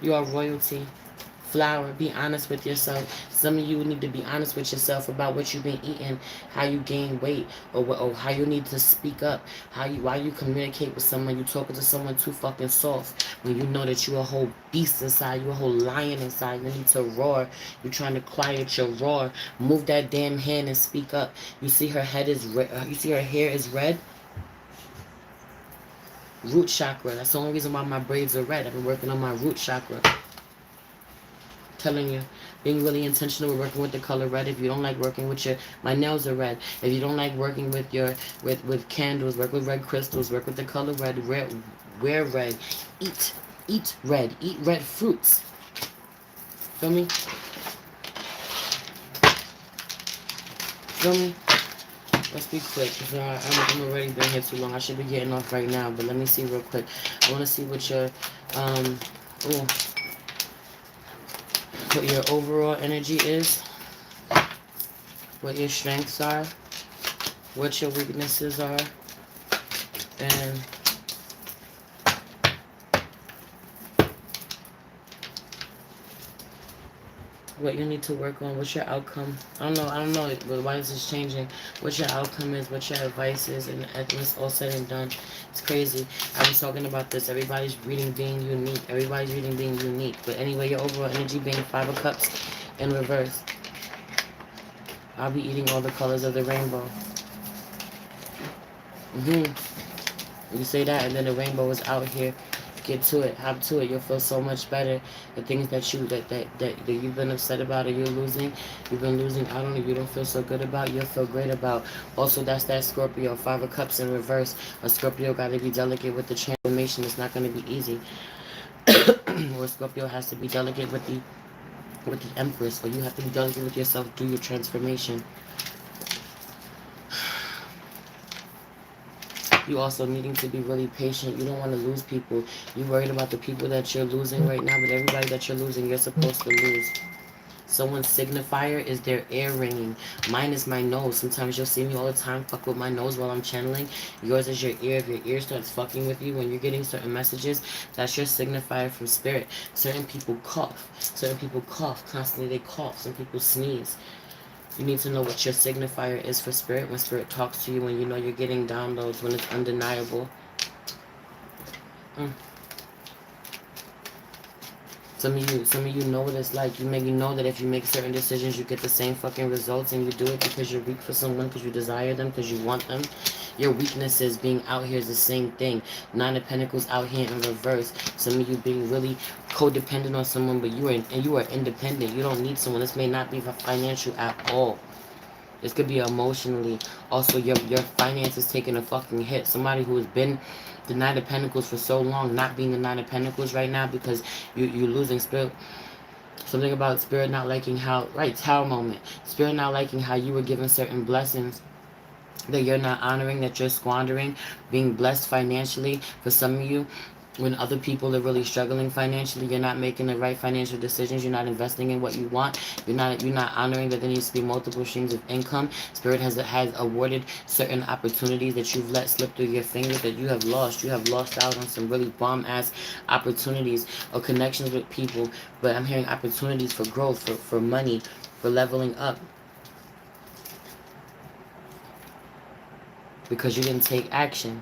You are royalty. flour. Be honest with yourself. Some of you need to be honest with yourself about what you've been eating, how you gain weight, or how you need to speak up. Why you communicate with someone, you talking to someone too fucking soft when you know that you a whole beast inside, you a whole lion inside. You need to roar. You trying to quiet your roar. Move that damn hand and speak up. You see her head is red. You see her hair is red. Root chakra. That's the only reason why my braids are red. I've been working on my root chakra. Telling you, being really intentional with working with the color red. If you don't like working with my nails are red. If you don't like working with with candles, work with red crystals, work with the color red. Wear red. Eat red. Eat red fruits. Feel me? Feel me? Let's be quick, because I'm already been here too long. I should be getting off right now, but let me see real quick. I want to see what your overall energy is, what your strengths are, what your weaknesses are, and what you need to work on, what's your outcome. I don't know, but why is this changing? What your outcome is, what your advice is, and it's all said and done. It's crazy. I was talking about this. Everybody's reading being unique. Everybody's reading being unique. But anyway, your overall energy being 5 of Cups in reverse. I'll be eating all the colors of the rainbow. You say that, and then the rainbow is out here. Get to it, hop to it. You'll feel so much better. The things that you've been upset about or you've been losing out on, you don't feel so good about, you'll feel great about. Also, that's that Scorpio, 5 of Cups in reverse. A Scorpio got to be delicate with the transformation. It's not going to be easy. Or Scorpio has to be delicate with the Empress, or you have to be delicate with yourself through your transformation. You also needing to be really patient. You don't want to lose people. You're worried about the people that you're losing right now, but everybody that you're losing, you're supposed to lose. Someone's signifier is their ear ringing. Mine is my nose. Sometimes you'll see me all the time fuck with my nose while I'm channeling. Yours is your ear. If your ear starts fucking with you when you're getting certain messages, that's your signifier from spirit. Certain people cough. Certain people cough. Constantly they cough. Some people sneeze. You need to know what your signifier is for spirit. When spirit talks to you, when you know you're getting downloads, when it's undeniable. Some of you know what it's like. You know that if you make certain decisions, you get the same fucking results, and you do it because you're weak for someone, because you desire them, because you want them. Your weaknesses being out here is the same thing. 9 of Pentacles out here in reverse. Some of you being really codependent on someone, but you are independent. You don't need someone. This may not be financial at all. This could be emotionally. Also, your finances taking a fucking hit. Somebody who has been the 9 of Pentacles for so long, not being the 9 of Pentacles right now because you're losing spirit. Something about spirit not liking how, right, Tower moment. Spirit not liking how you were given certain blessings that you're not honoring, that you're squandering, being blessed financially. For some of you, when other people are really struggling financially, you're not making the right financial decisions. You're not investing in what you want. You're not honoring that there needs to be multiple streams of income. Spirit has awarded certain opportunities that you've let slip through your fingers that you have lost. You have lost out on some really bomb-ass opportunities or connections with people. But I'm hearing opportunities for growth, for money, for leveling up. Because you didn't take action.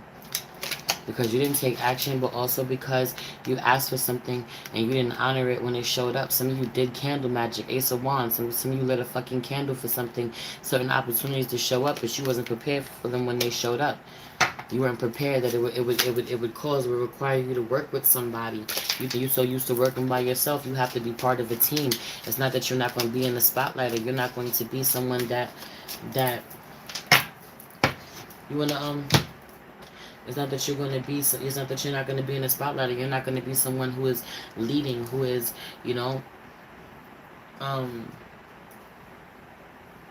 But also because you asked for something and you didn't honor it when it showed up. Some of you did candle magic, Ace of Wands. Some of you lit a fucking candle for something, certain opportunities to show up, but you wasn't prepared for them when they showed up. You weren't prepared that it would require you to work with somebody. You're so used to working by yourself, you have to be part of a team. It's not that you're not going to be in the spotlight, or you're not going to be someone that you want to it's not that you're going to be, it's not that you're not going to be in the spotlight, or you're not going to be someone who is leading, who is,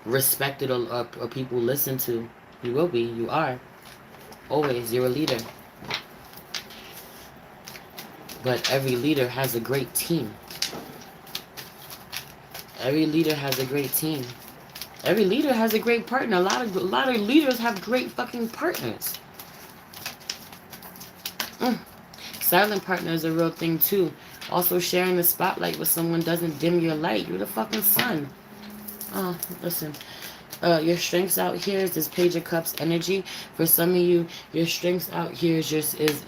respected or people listen to. You will be, you are. Always, you're a leader. But every leader has a great team. Every leader has a great team. Every leader has a great partner. A lot of leaders have great fucking partners. Silent partner is a real thing too. Also, sharing the spotlight with someone doesn't dim your light. You're the fucking sun. Listen. Your strengths out here is this Page of Cups energy. For some of you, your strengths out here is just is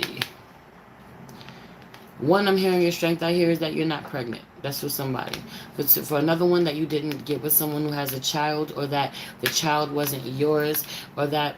one. I'm hearing your strength out here is that you're not pregnant. That's for somebody. But for another one, that you didn't get with someone who has a child, or that the child wasn't yours, or that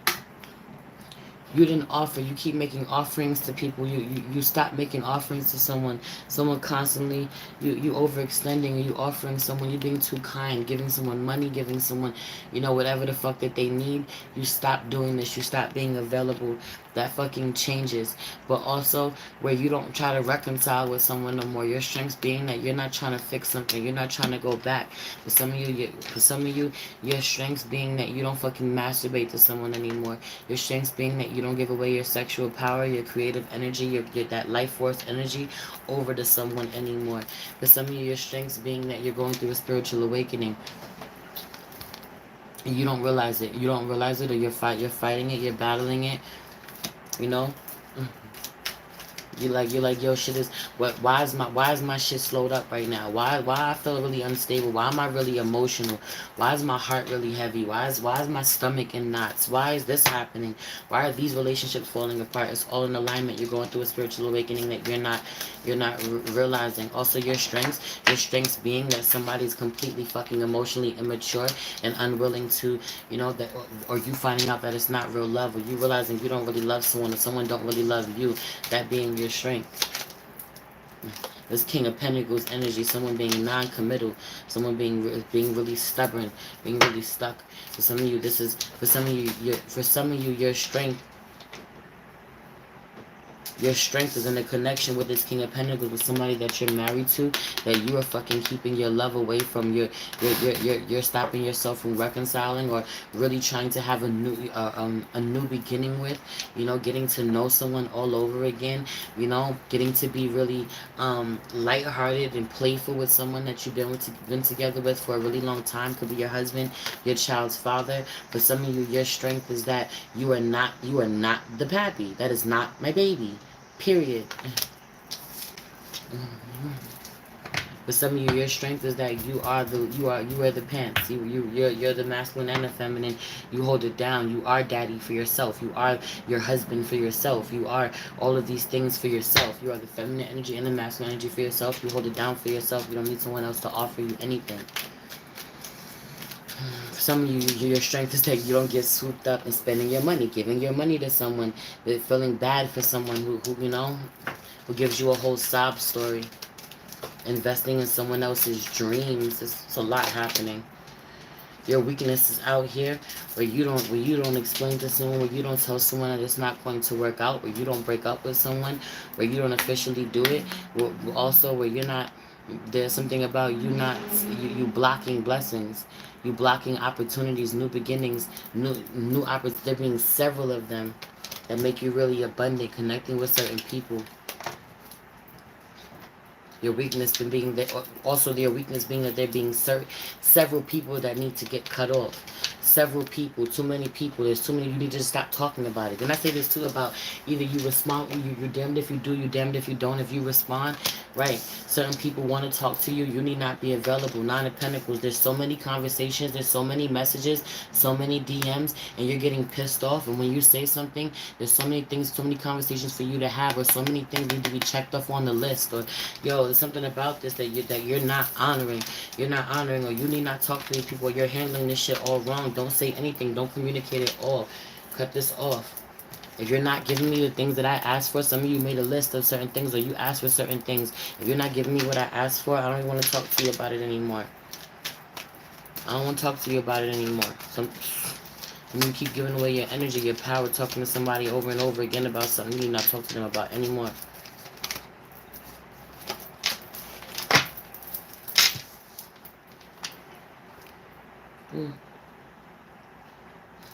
you didn't offer. You keep making offerings to people. You stop making offerings to someone. Someone constantly, you overextending, you offering someone, you being too kind, giving someone money, giving someone, whatever the fuck that they need. You stop doing this. You stop being available. That fucking changes. But also, where you don't try to reconcile with someone no more. Your strengths being that you're not trying to fix something. You're not trying to go back. For some of you, your strengths being that you don't fucking masturbate to someone anymore. Your strengths being that you don't give away your sexual power, your creative energy, your that life force energy over to someone anymore. For some of you, your strengths being that you're going through a spiritual awakening. And you don't realize it. You don't realize it, or you're fighting it, you're battling it. You're like, yo, shit is what? Why is my shit slowed up right now? Why I feel really unstable? Why am I really emotional? Why is my heart really heavy? Why is my stomach in knots? Why is this happening? Why are these relationships falling apart? It's all in alignment. You're going through a spiritual awakening that you're not realizing. Also, your strengths being that somebody's completely fucking emotionally immature and unwilling to, that, or you finding out that it's not real love, or you realizing you don't really love someone, or someone don't really love you. That being your strength. This King of Pentacles energy, someone being non-committal, someone being really stubborn, being really stuck. For some of you, this is for some of you, your strength. Your strength is in a connection with this King of Pentacles, with somebody that you're married to, that you are fucking keeping your love away from. You're stopping yourself from reconciling, or really trying to have a new beginning with. Getting to know someone all over again. Getting to be really lighthearted and playful with someone that you've been together with for a really long time. Could be your husband, your child's father. For some of you, your strength is that you are not the pappy. That is not my baby. Period. For some of you, your strength is that you wear the pants. You're the masculine and the feminine. You hold it down. You are daddy for yourself. You are your husband for yourself. You are all of these things for yourself. You are the feminine energy and the masculine energy for yourself. You hold it down for yourself. You don't need someone else to offer you anything. For some of you, your strength is that you don't get swooped up and spending your money, giving your money to someone, feeling bad for someone who gives you a whole sob story. Investing in someone else's dreams. It's a lot happening. Your weakness is out here, where you don't explain to someone, where you don't tell someone that it's not going to work out, where you don't break up with someone, where you don't officially do it. Also, where you're not. There's something about you blocking blessings, you blocking opportunities, new beginnings, new opportunities. There being several of them that make you really abundant, connecting with certain people. Your weakness being that, also their weakness being that there being several people that need to get cut off. Several people, too many people. There's too many. You need to stop talking about it. Then I say this too about either you respond, you're damned if you do, you're damned if you don't. If you respond, right? Certain people want to talk to you. You need not be available. Nine of Pentacles. There's so many conversations. There's so many messages. So many DMs, and you're getting pissed off. And when you say something, there's so many things, so many conversations for you to have, or so many things need to be checked off on the list. Or there's something about this that you're not honoring. You're not honoring, or you need not talk to these people. Or you're handling this shit all wrong. Don't say anything. Don't communicate at all. Cut this off. If you're not giving me the things that I asked for, some of you made a list of certain things, or you asked for certain things. If you're not giving me what I asked for, I don't even want to talk to you about it anymore. I don't want to talk to you about it anymore. When you keep giving away your energy, your power, talking to somebody over and over again about something you need not talk to them about anymore.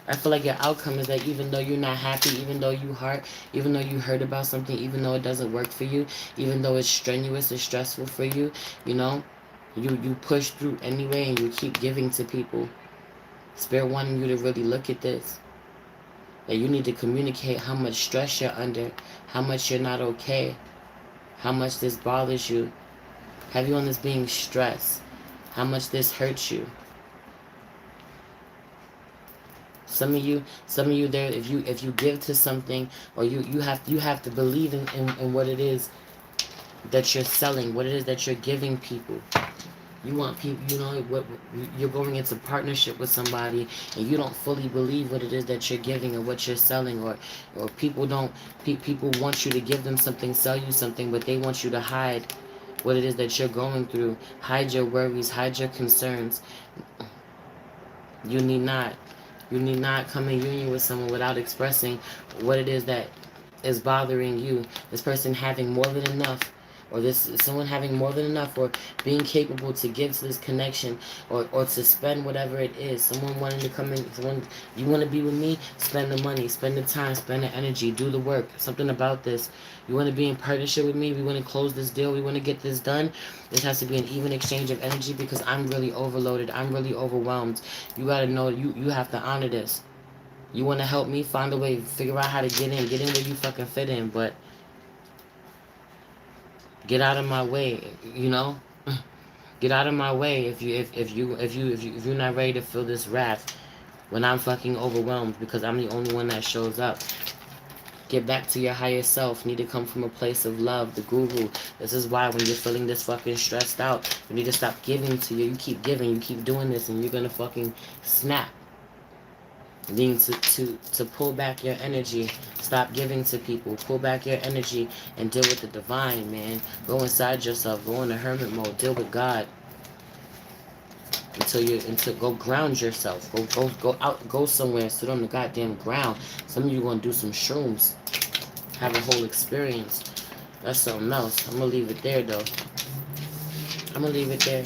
I feel like your outcome is that even though you're not happy, even though you heard about something, even though it doesn't work for you, even though it's strenuous and stressful for you, you push through anyway, and you keep giving to people. Spirit wanting you to really look at this. That you need to communicate how much stress you're under, how much you're not okay, how much this bothers you. Have you on this being stressed? How much this hurts you? Some of you there, if you give to something, or you have to believe in what it is that you're selling, what it is that you're giving people. You want people, you're going into partnership with somebody, and you don't fully believe what it is that you're giving or what you're selling, or people don't, people want you to give them something, sell you something, but they want you to hide what it is that you're going through, hide your worries, hide your concerns. You need not. You need not come in union with someone without expressing what it is that is bothering you. This person having more than enough, or this someone having more than enough, or being capable to give to this connection, or to spend whatever it is. Someone wanting to come in, someone, you want to be with me, spend the money, spend the time, spend the energy, do the work. Something about this. You want to be in partnership with me, we want to close this deal, we want to get this done. This has to be an even exchange of energy, because I'm really overloaded, I'm really overwhelmed. You got to know, you have to honor this. You want to help me find a way, figure out how to get in where you fucking fit in, but get out of my way, Get out of my way if you're not ready to feel this wrath when I'm fucking overwhelmed, because I'm the only one that shows up. Get back to your higher self. Need to come from a place of love, the guru. This is why when you're feeling this fucking stressed out, you need to stop giving to you. You keep giving, you keep doing this, and you're gonna fucking snap. You need to pull back your energy. Stop giving to people. Pull back your energy and deal with the divine, man. Go inside yourself. Go into hermit mode. Deal with God. Until go ground yourself. Go out. Go somewhere. Sit on the goddamn ground. Some of you gonna do some shrooms. Have a whole experience. That's something else. I'm gonna leave it there though. I'm gonna leave it there.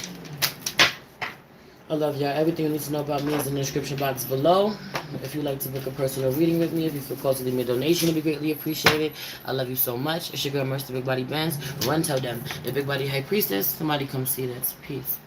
I love y'all. Everything you need to know about me is in the description box below. If you'd like to book a personal reading with me, if you feel called to leave me a donation, it'd be greatly appreciated. I love you so much. It's your girl, Mercy, the Big Body Bands. Run, tell them. The Big Body High Priestess. Somebody come see this. Peace.